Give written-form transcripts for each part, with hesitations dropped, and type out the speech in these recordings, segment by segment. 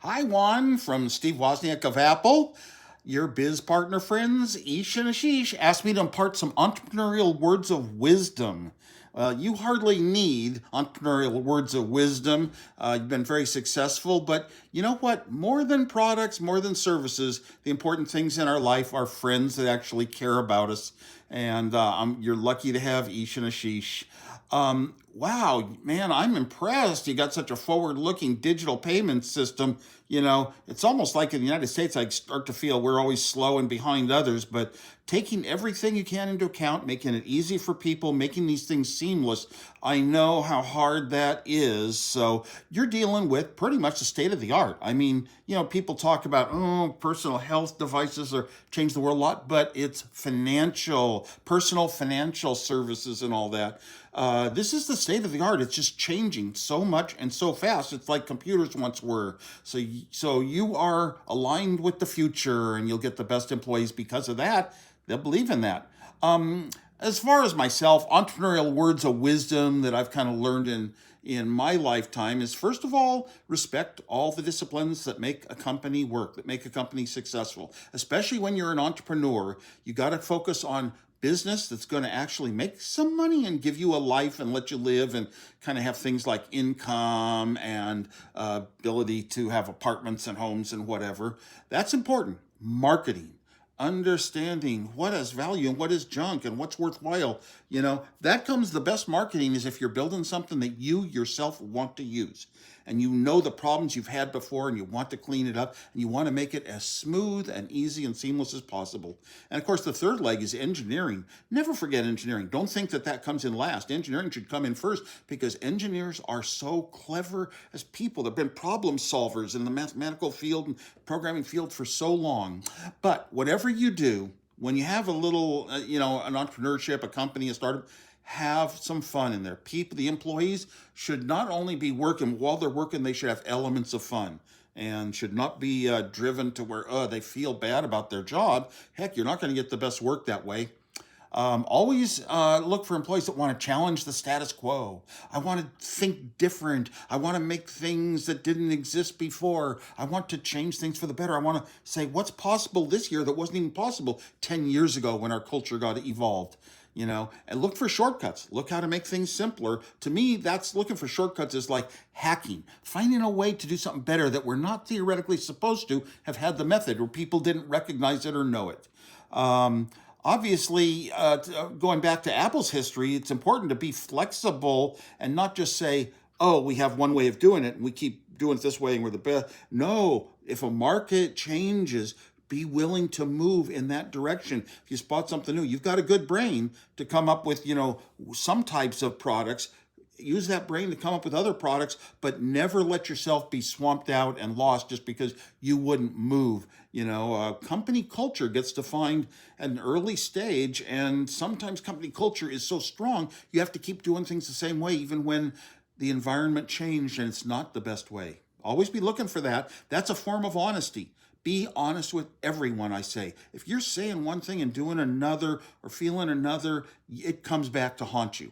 Hi, Juan from Steve Wozniak of Apple. Your biz partner friends, Ish and Ashish, asked me to impart some entrepreneurial words of wisdom. You hardly need entrepreneurial words of wisdom. You've been very successful, but you know what? More than products, more than services, the important things in our life are friends that actually care about us. And you're lucky to have Ish and Ashish. Wow, man, I'm impressed. You got such a forward-looking digital payment system. It's almost like in the United States, I start to feel we're always slow and behind others, but taking everything you can into account, making it easy for people, making these things seamless, I know how hard that is. So you're dealing with pretty much the state of the art. I mean, people talk about, oh, personal health devices are change the world a lot, but it's personal financial services and all that. This is the state of the art. It's just changing so much and so fast. It's like computers once were. So you are aligned with the future, and you'll get the best employees because of that. They'll believe in that. As far as myself, entrepreneurial words of wisdom that I've kind of learned in my lifetime is, first of all, respect all the disciplines that make a company work, that make a company successful. Especially when you're an entrepreneur, you got to focus on business that's going to actually make some money and give you a life and let you live and kind of have things like income and ability to have apartments and homes and whatever. That's important. Marketing, understanding what has value and what is junk and what's worthwhile. That comes, the best marketing is if you're building something that you yourself want to use, and you know the problems you've had before and you want to clean it up, and you want to make it as smooth and easy and seamless as possible. And of course, the third leg is engineering. Never forget engineering. Don't think that that comes in last. Engineering should come in first, because engineers are so clever as people. They've been problem solvers in the mathematical field and programming field for so long. But whatever you do, when you have a little, an entrepreneurship, a company, a startup, have some fun in there. The employees should not only be working, while they're working, they should have elements of fun and should not be driven to where they feel bad about their job. Heck, you're not going to get the best work that way. Always look for employees that want to challenge the status quo. I want to think different. I want to make things that didn't exist before. I want to change things for the better. I want to say what's possible this year that wasn't even possible 10 years ago when our culture got evolved. And look for shortcuts. Look how to make things simpler. To me, that's looking for shortcuts is like hacking, finding a way to do something better that we're not theoretically supposed to have had the method, or people didn't recognize it or know it. Obviously, going back to Apple's history, it's important to be flexible and not just say, oh, we have one way of doing it and we keep doing it this way and we're the best. No, if a market changes, be willing to move in that direction. If you spot something new, you've got a good brain to come up with, some types of products. Use that brain to come up with other products, but never let yourself be swamped out and lost just because you wouldn't move. Company culture gets defined at an early stage, and sometimes company culture is so strong, you have to keep doing things the same way, even when the environment changed and it's not the best way. Always be looking for that. That's a form of honesty. Be honest with everyone, I say. If you're saying one thing and doing another or feeling another, it comes back to haunt you.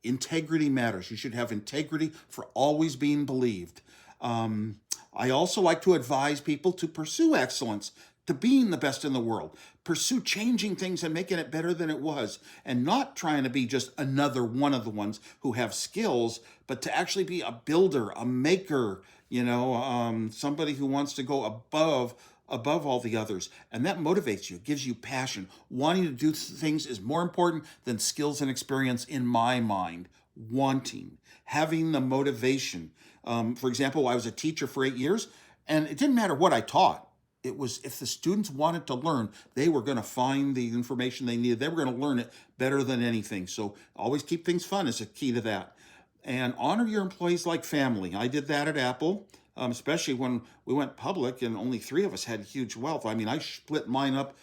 Integrity matters. You should have integrity for always being believed. I also like to advise people to pursue excellence, to being the best in the world. Pursue changing things and making it better than it was, and not trying to be just another one of the ones who have skills, but to actually be a builder, a maker, somebody who wants to go above all the others. And that motivates you, gives you passion. Wanting to do things is more important than skills and experience in my mind. Wanting, having the motivation. For example, I was a teacher for 8 years, and it didn't matter what I taught. It was, if the students wanted to learn, they were going to find the information they needed. They were going to learn it better than anything. So always keep things fun is a key to that. And honor your employees like family. I did that at Apple, especially when we went public and only 3 of us had huge wealth. I mean, I split mine up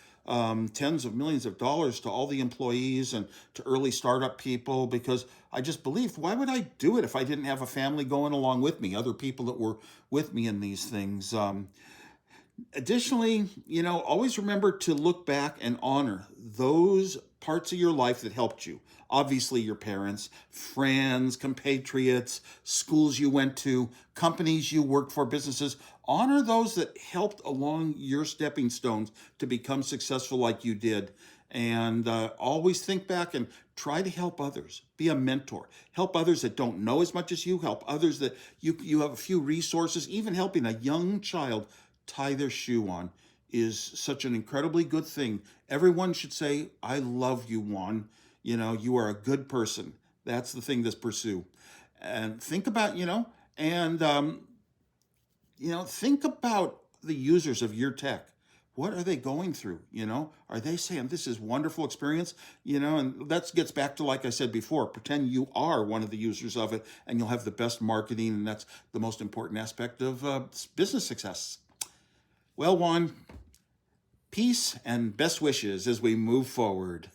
tens of millions of dollars to all the employees and to early startup people, because I just believed, why would I do it if I didn't have a family going along with me, other people that were with me in these things? Additionally, always remember to look back and honor those parts of your life that helped you. Obviously, your parents, friends, compatriots, schools you went to, companies you worked for, businesses. Honor those that helped along your stepping stones to become successful like you did. And always think back and try to help others. Be a mentor. Help others that don't know as much as you. Help others that you have a few resources. Even helping a young child tie their shoe on is such an incredibly good thing. Everyone should say, I love you, Juan. You are a good person. That's the thing to pursue. And think about, and think about the users of your tech. What are they going through? Are they saying this is wonderful experience? And that gets back to, like I said before, pretend you are one of the users of it, and you'll have the best marketing, and that's the most important aspect of business success. Well, Juan, peace and best wishes as we move forward.